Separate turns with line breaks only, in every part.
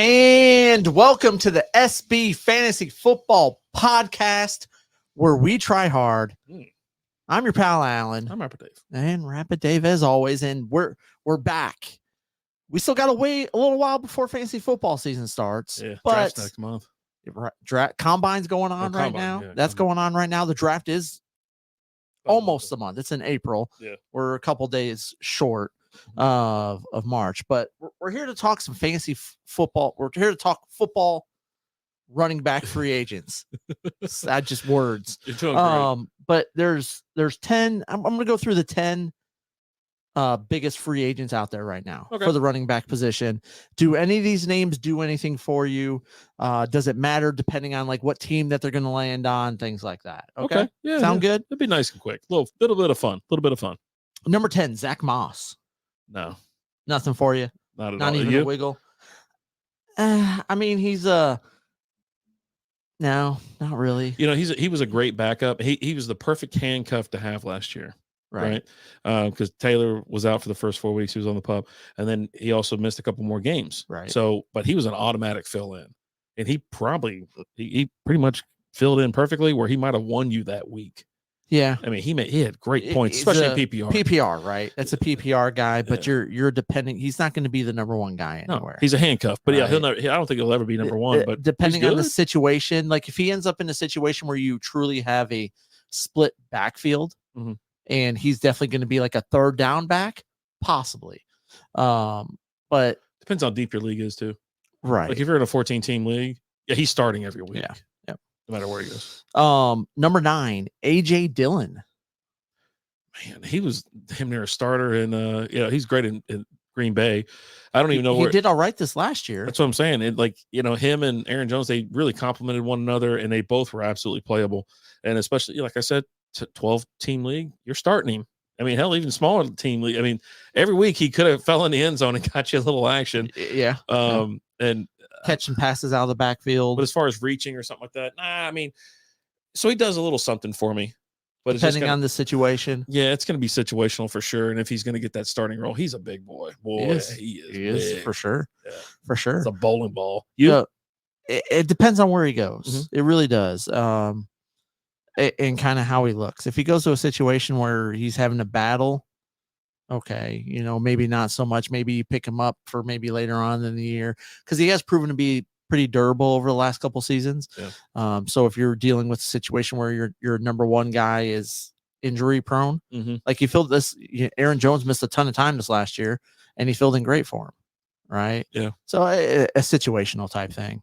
And welcome to the SB Fantasy Football Podcast, where we try hard. I'm your pal Alan.
I'm Rapid Dave.
And Rapid Dave as always, and we're back. We still got to wait a little while before fantasy football season starts.
Yeah,
but
draft's next month.
Draft combine's going on right now.
Yeah,
That's going on right now. The draft is almost a month. It's in April.
Yeah,
we're a couple days short of March, but we're here to talk some fantasy football. We're here to talk football running back free agents. That's just words.
You're doing great.
But there's 10. I'm going to go through the 10 biggest free agents out there right now for the running back position. Do any of these names do anything for you? Does it matter depending on like what team that they're going to land on, things like that? Okay.
Yeah.
Sound good?
It'd be nice and quick. Little bit of fun.
Number 10, Zach Moss.
No.
Nothing for you.
Not at
Not
all.
even a wiggle. I mean, he's no, not really.
You know, he was a great backup. He was the perfect handcuff to have last year. Right. Because Taylor was out for the first 4 weeks. He was on the pup. And then he also missed a couple more games.
Right.
So, but he was an automatic fill in. And he pretty much filled in perfectly where he might have won you that week.
Yeah.
I mean, he had great points, especially in PPR.
PPR, right? That's a PPR guy, but you're depending. He's not going to be the number one guy anywhere.
No, he's a handcuff, but he'll never. I don't think he'll ever be number one. But
depending on the situation, like if he ends up in a situation where you truly have a split backfield, and he's definitely going to be like a third down back, possibly. But
depends how deep your league is too.
Right.
Like if you're in a 14-team league, he's starting every week.
Yeah.
No matter where he goes.
Number 9, AJ Dillon.
Man, he was him near a starter, and he's great in Green Bay. I don't even know
he did all right this last year.
That's what I'm saying. Him and Aaron Jones, they really complemented one another, and they both were absolutely playable. And especially, like I said, 12-team league, you're starting him. I mean, hell, even smaller team league. I mean, every week he could have fell in the end zone and got you a little action.
Yeah.
And
catching passes out of the backfield.
But as far as reaching or something like that, I mean, so he does a little something for me. But
depending on the situation.
Yeah, it's going to be situational for sure. And if he's going to get that starting role, he's a big boy. He is
for sure.
Yeah.
For sure.
It's a bowling ball.
It depends on where he goes. It really does. And kind of how he looks. If he goes to a situation where he's having a battle, okay, maybe not so much. Maybe you pick him up for maybe later on in the year because he has proven to be pretty durable over the last couple seasons. Yeah. So if you're dealing with a situation where your number one guy is injury prone, like you filled this, Aaron Jones missed a ton of time this last year, and he filled in great for him, right?
Yeah. So
a situational type thing.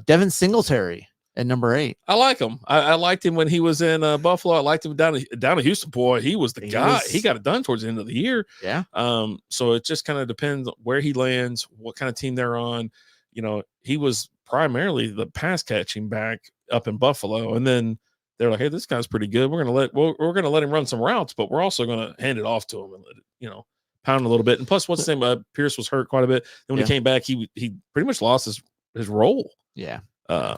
Devin Singletary at number 8.
I like him. I liked him when he was in Buffalo. I liked him down in Houston. Boy, he was the guy. He got it done towards the end of the year.
Yeah.
So it just kind of depends where he lands, what kind of team they're on. He was primarily the pass catching back up in Buffalo, and then they're like, "Hey, this guy's pretty good. We're gonna let him run some routes, but we're also gonna hand it off to him and let it, pound a little bit." And plus, what's his name? Pierce was hurt quite a bit. Then when he came back, he pretty much lost his role.
Yeah.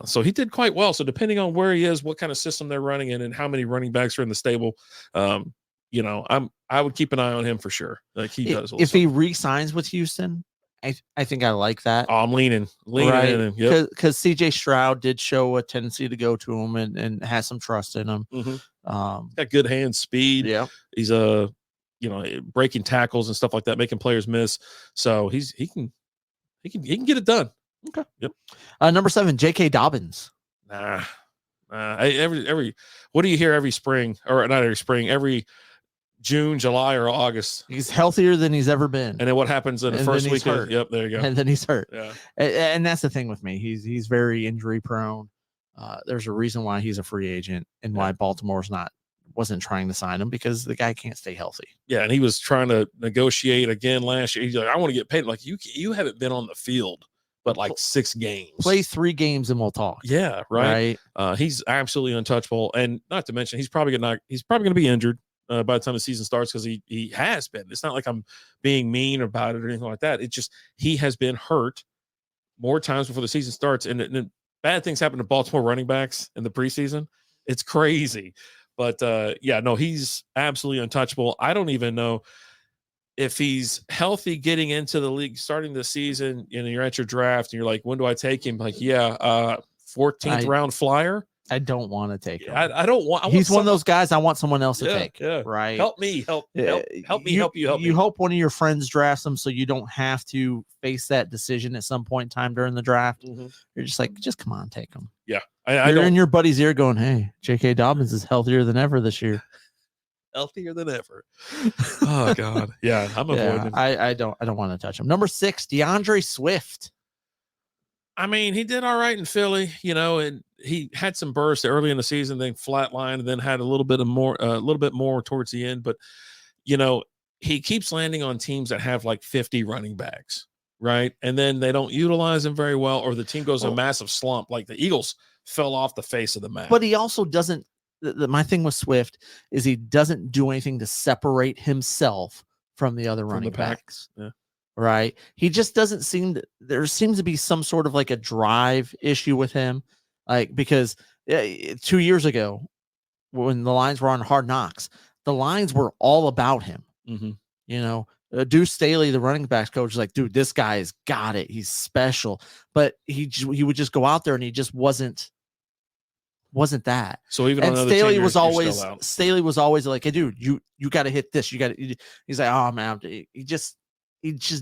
So he did quite well. So depending on where he is, what kind of system they're running in, and how many running backs are in the stable, I would keep an eye on him for sure. Like he does.
If he re-signs with Houston, I think I like that.
Oh, I'm leaning
right?
in him.
Because CJ Stroud did show a tendency to go to him and has some trust in him.
Got good hand speed.
Yeah.
He's breaking tackles and stuff like that, making players miss. So he can get it done.
Okay.
Yep.
Number 7, J.K. Dobbins.
Every what do you hear every spring, or not every spring, every June, July, or August?
He's healthier than he's ever been.
And then what happens in the first week? Yep, there you go.
And then he's hurt.
Yeah.
And that's the thing with me. He's very injury prone. There's a reason why he's a free agent and why Baltimore's wasn't trying to sign him, because the guy can't stay healthy.
Yeah, and he was trying to negotiate again last year. He's like, I want to get paid. Like, you haven't been on the field but like 6 games.
Play 3 games and we'll talk.
Yeah, right. He's absolutely untouchable, and not to mention he's probably going to be injured by the time the season starts, because he has been. It's not like I'm being mean about it or anything like that. It's just he has been hurt more times before the season starts, and bad things happen to Baltimore running backs in the preseason. It's crazy. But he's absolutely untouchable. I don't even know. if he's healthy getting into the league, starting the season, and you're at your draft, and you're like, when do I take him? Like, 14th round flyer.
I don't want to take him.
I don't want.
He's one of those guys I want someone else to take.
Yeah.
Right.
Help me. Help me. Help me.
You hope one of your friends drafts him so you don't have to face that decision at some point in time during the draft.
Mm-hmm.
You're just like, just come on, take him.
Yeah.
You're in your buddy's ear going, hey, J.K. Dobbins is healthier than ever this year.
Healthier than ever. Oh God. Yeah. I'm avoiding him.
I don't want to touch him. Number 6, DeAndre Swift.
I mean, he did all right in Philly, and he had some bursts early in the season, then flatlined, and then had a little bit more towards the end. But he keeps landing on teams that have like 50 running backs, right? And then they don't utilize him very well, or the team goes a massive slump. Like the Eagles fell off the face of the map.
But he also doesn't. My thing with Swift is he doesn't do anything to separate himself from the other running backs.
Yeah.
Right. He just doesn't there seems to be some sort of like a drive issue with him. Like, because 2 years ago when the Lions were on Hard Knocks, the Lions were all about him.
Mm-hmm.
Deuce Staley, the running backs coach, is like, dude, this guy has got it. He's special. But he would just go out there and he just wasn't that.
So even
and
on
Staley was always like, hey, dude, you got to hit this. He's like, oh man, he just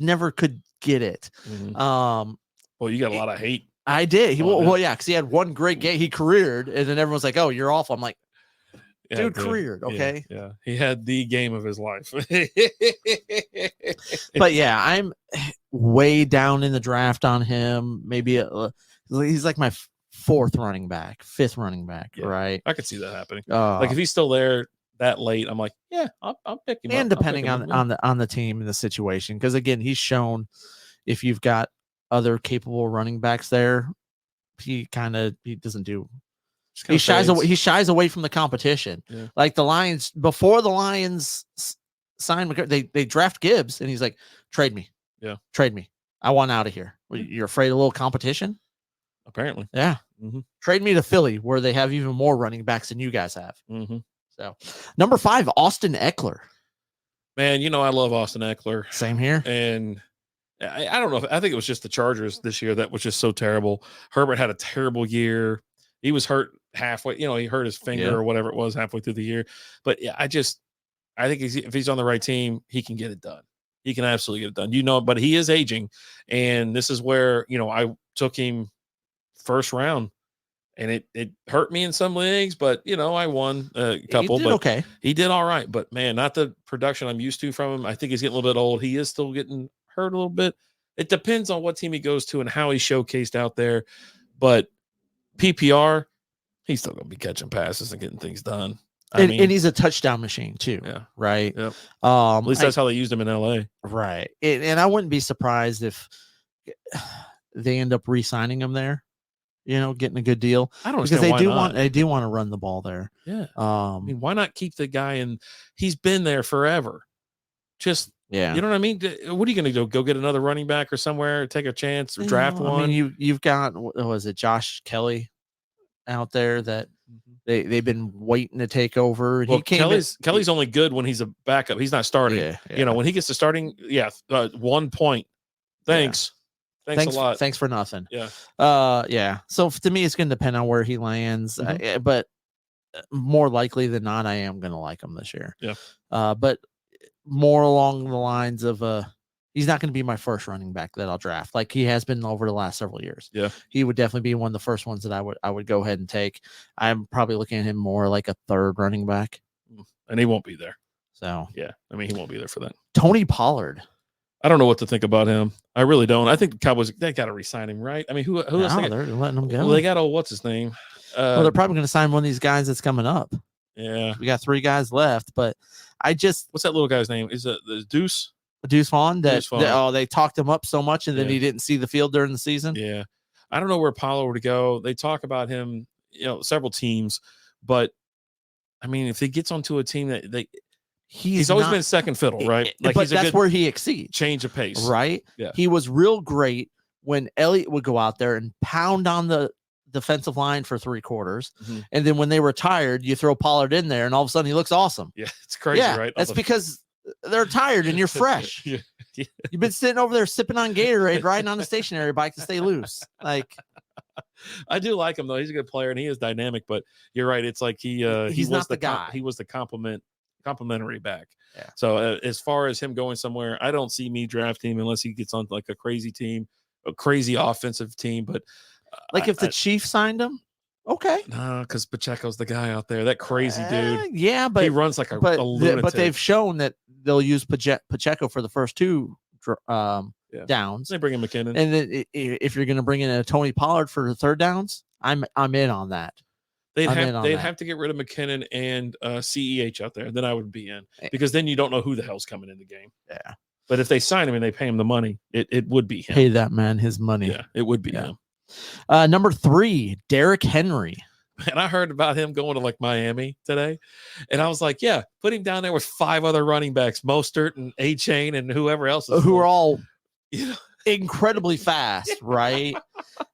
never could get it.
Mm-hmm. Well, you got a lot of hate.
I did. Because he had one great game. He careered, and then everyone's like, "Oh, you're awful." I'm like, dude, careered. Okay.
Yeah. He had the game of his life.
But yeah, I'm way down in the draft on him. Maybe he's like my 4th running back, 5th running back, right?
I could see that happening. Like if he's still there that late, I'm like, yeah, I'll pick him.
And depending on the team and the situation, because again, he's shown if you've got other capable running backs there, he doesn't do. He shies away from the competition. Yeah. Like the Lions, before the Lions signed, they draft Gibbs, and he's like, trade me.
Yeah,
trade me. I want out of here. You're afraid of a little competition?
Apparently,
yeah.
Mm-hmm.
Trade me to Philly, where they have even more running backs than you guys have.
Mm-hmm.
So, number 5, Austin Eckler.
Man, I love Austin Eckler.
Same here.
And I don't know. I think it was just the Chargers this year that was just so terrible. Herbert had a terrible year. He was hurt halfway. He hurt his finger or whatever it was halfway through the year. But yeah, I think if he's on the right team, he can get it done. He can absolutely get it done. But he is aging. And this is where, I took him first round. And it hurt me in some leagues, but I won a couple.
He did okay.
He did all right, but man, not the production I'm used to from him. I think he's getting a little bit old. He is still getting hurt a little bit. It depends on what team he goes to and how he's showcased out there. But PPR, he's still going to be catching passes and getting things done.
And he's a touchdown machine too.
Yeah.
Right.
Yep. At least that's how they used him in LA.
Right. And I wouldn't be surprised if they end up re-signing him there. Getting a good deal.
I don't
because they do want to run the ball there.
Yeah. Why not keep the guy in? He's been there forever. Just you know what I mean? What are you going to do? Go get another running back or somewhere? Take a chance? Draft one?
I mean, you've got Josh Kelly out there that they've been waiting to take over.
Well, Kelly's only good when he's a backup. He's not starting. Yeah. When he gets to starting, 1 point. Thanks.
Yeah.
Thanks a lot.
Thanks for nothing.
Yeah.
Yeah. So to me, it's going to depend on where he lands, but more likely than not, I am going to like him this year.
Yeah.
But more along the lines of he's not going to be my first running back that I'll draft like he has been over the last several years.
Yeah.
He would definitely be one of the first ones that I would go ahead and take. I'm probably looking at him more like a 3rd running back.
And he won't be there.
So
yeah, he won't be there for that.
Tony Pollard.
I don't know what to think about him. I really don't. I think the Cowboys, they got to re-sign him, right? I mean, who else?
They're letting him go.
Well, they got what's his name?
Well, they're probably going to sign one of these guys that's coming up.
Yeah.
We got 3 guys left, but what's
that little guy's name? Is it the Deuce?
Deuce Vaughn. They talked him up so much, and then he didn't see the field during the season.
Yeah. I don't know where Pollard would go. They talk about him, several teams, but I mean, if he gets onto a team that he's always been second fiddle, right?
Like, but that's where he exceeds.
Change of pace.
Right?
Yeah.
He was real great when Elliott would go out there and pound on the defensive line for 3 quarters.
Mm-hmm.
And then when they were tired, you throw Pollard in there and all of a sudden he looks awesome.
Yeah, it's crazy, right?
That's because they're tired and you're fresh.
Yeah.
You've been sitting over there sipping on Gatorade, riding on a stationary bike to stay loose. Like,
I do like him though. He's a good player and he is dynamic. But you're right. It's like he
he's
was
not the guy.
He was the complimentary back.
Yeah.
So as far as him going somewhere, I don't see me drafting him unless he gets on like a crazy team, a crazy offensive team. But
like if the Chiefs signed him, okay.
No, because Pacheco's the guy out there, that crazy dude.
Yeah, but
he runs like a lunatic.
But they've shown that they'll use Pacheco for the first two downs.
They bring in McKinnon,
and then if you're going to bring in a Tony Pollard for the third downs, I'm in on that.
They'd have to get rid of McKinnon and CEH out there. Then I would be in, because then you don't know who the hell's coming in the game.
Yeah.
But if they sign him and they pay him the money, it would be him.
Pay that man his money.
Yeah, it would be him.
Number 3, Derrick Henry.
And I heard about him going to like Miami today. And I was like, yeah, put him down there with 5 other running backs, Mostert and A-Chain and whoever else.
Who are all incredibly fast, right?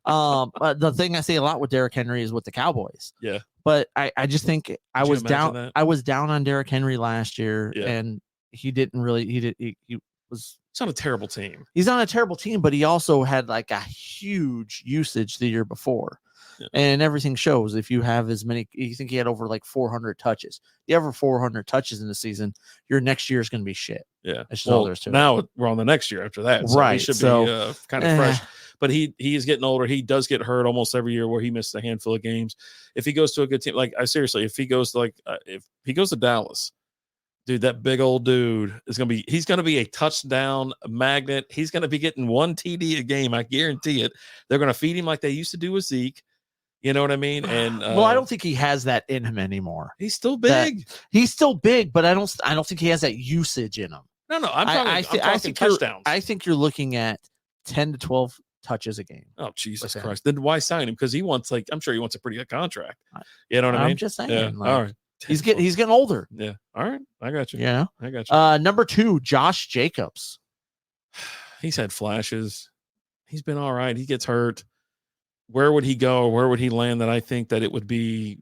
The thing I say a lot with Derrick Henry is with the Cowboys.
Yeah.
But I just think I was down on Derrick Henry last year, and he didn't really he was
He's on a terrible team.
He's on a terrible team, but he also had like a huge usage the year before. Yeah. And everything shows. If you have as many, you think he had over like 400 touches. You have over 400 touches in the season, your next year is going to be shit.
Yeah.
That's all there is to it.
Now we're on the next year after that. So
right.
He should be kind of fresh. But he is getting older. He does get hurt almost every year where he misses a handful of games. If he goes to a good team, like if he goes to if he goes to Dallas, dude, that big old dude he's going to be a touchdown magnet. He's going to be getting 1 TD a game. I guarantee it. They're going to feed him like they used to do with Zeke. You know what I mean? And
well, I don't think he has that in him anymore.
He's still big.
He's still big, but I don't think he has that usage in him.
No, I'm talking touchdowns.
I think you're looking at 10 to 12 touches a game.
Oh, Jesus Christ. Then why sign him? Because I'm sure he wants a pretty good contract. You know what I mean?
I'm just saying.
Yeah. All right.
He's getting older.
Yeah. All right. I got you.
Yeah.
I got you.
Number 2, Josh Jacobs.
He's had flashes. He's been all right. He gets hurt. Where would he go? Where would he land? That I think that it would be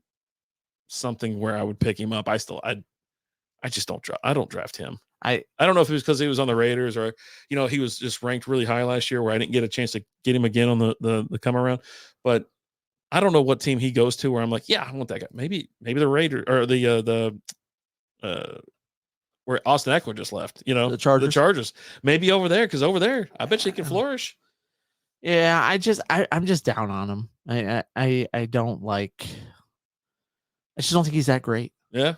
something where I would pick him up. I just don't draft. I don't draft him. I don't know if it was because he was on the Raiders or, he was just ranked really high last year where I didn't get a chance to get him again on the come around. But I don't know what team he goes to where I'm like, yeah, I want that guy. Maybe the Raiders or where Austin Eckler just left,
the
Chargers. Maybe over there, because over there, I bet you he can flourish.
Yeah, I'm just down on him. I don't like. I just don't think he's that great.
Yeah,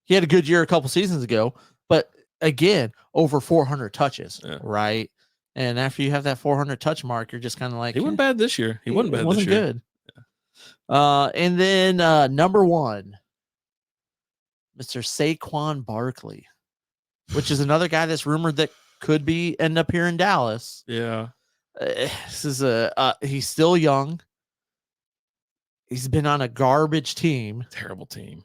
he had a good year a couple seasons ago, but again, over 400 touches, right? And after you have that 400 touch mark, you're just kind of like,
he wasn't bad this year. He wasn't bad this year.
Good. Yeah. And then number 1, Mr. Saquon Barkley, which is another guy that's rumored that could end up here in Dallas.
Yeah.
This is he's still young. He's been on a garbage team.
Terrible team.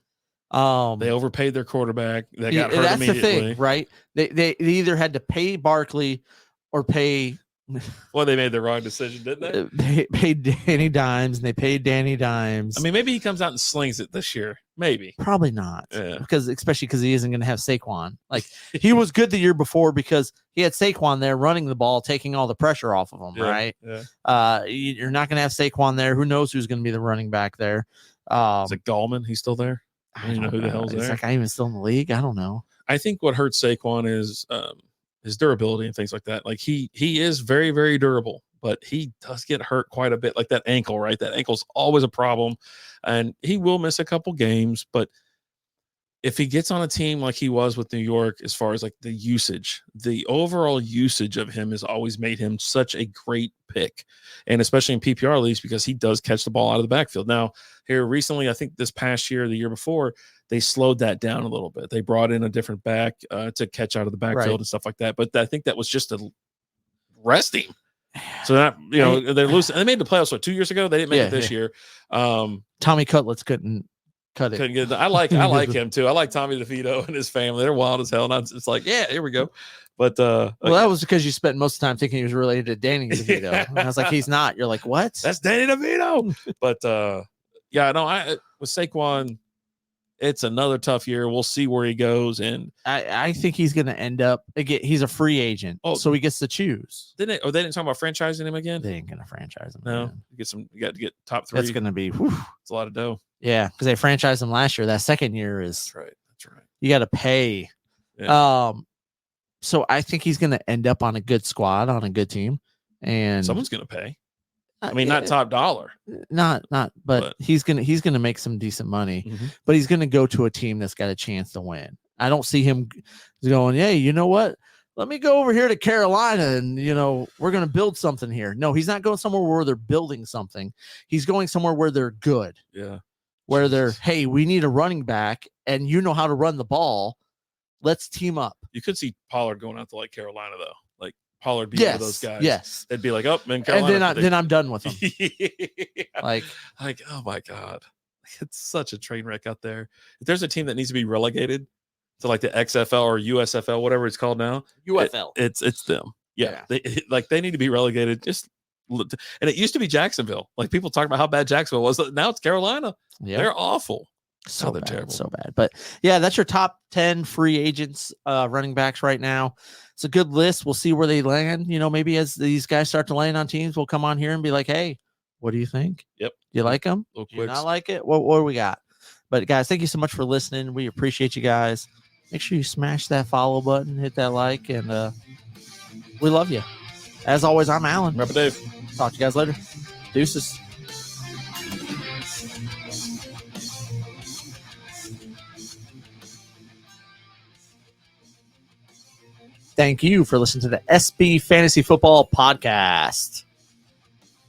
They overpaid their quarterback. They got hurt immediately.
That's the thing, right? They either had to pay Barkley or pay.
Well, they made the wrong decision, didn't they?
Paid Danny Dimes, and they paid Danny Dimes.
I mean, maybe he comes out and slings it this year. Maybe.
Probably not.
Yeah.
Especially because he isn't going to have Saquon. Like, he was good the year before because he had Saquon there running the ball, taking all the pressure off of him, right?
Yeah.
You're not going to have Saquon there. Who knows who's going to be the running back there?
Is it Gallman? He's still there?
I don't know
who the hell's there.
Is that guy even still in the league? I don't know.
I think what hurts Saquon is his durability and things like that. Like he is very, very durable, but he does get hurt quite a bit. Like that ankle, right? That ankle's always a problem, and he will miss a couple games. But if he gets on a team like he was with New York, as far as like the usage, the overall usage of him has always made him such a great pick, and especially in PPR leagues because he does catch the ball out of the backfield. Now, here recently, I think this past year, the year before, they slowed that down a little bit. They brought in a different back to catch out of the backfield and stuff like that. But I think that was just to rest him. So that they're losing. They made the playoffs 2 years ago. They didn't make it this year.
Tommy Cutlets couldn't cut it.
Couldn't get it. I like him too. I like Tommy DeVito and his family. They're wild as hell. And it's like, yeah, here we go. But
well, that was because you spent most of the time thinking he was related to Danny DeVito. And I was like, he's not. You're like, what?
That's Danny DeVito. But with Saquon, it's another tough year. We'll see where he goes. And
I think he's going to end up again. He's a free agent, so he gets to choose.
They didn't talk about franchising him again.
They ain't going to franchise him.
No,
again.
You got to get top 3.
That's going to be.
It's a lot of dough.
Yeah, because they franchised him last year. That second year is.
That's right. That's right.
You got to pay.
Yeah.
So I think he's going to end up on a good squad, on a good team, and
someone's going to pay. I mean, not top dollar.
But he's gonna make some decent money.
Mm-hmm.
But he's gonna go to a team that's got a chance to win. I don't see him going, hey, you know what? Let me go over here to Carolina and we're gonna build something here. No, he's not going somewhere where they're building something. He's going somewhere where they're good.
Yeah.
Where they're, hey, we need a running back, and you know how to run the ball. Let's team up.
You could see Pollard going out to like Carolina though. Like Pollard being one of those guys.
Yes.
They'd be like, oh, man, Carolina.
And then I'm done with them.
Yeah.
Like,
oh my God. It's such a train wreck out there. If there's a team that needs to be relegated to like the XFL or USFL, whatever it's called now,
UFL.
It's them. Yeah. They need to be relegated. And it used to be Jacksonville. Like people talk about how bad Jacksonville was. Now it's Carolina.
Yeah.
They're awful.
So
they're
bad,
terrible.
so bad. But yeah, that's your top 10 free agents, running backs right now. It's a good list. We'll see where they land. Maybe as these guys start to land on teams, we'll come on here and be like, hey, what do you think?
Yep.
Do you like them? Do you not like it? What do we got? But guys, thank you so much for listening. We appreciate you guys. Make sure you smash that follow button, hit that like, and we love you. As always, I'm Alan.
Rapper Dave.
Talk to you guys later. Deuces. Thank you for listening to the SB Fantasy Football Podcast.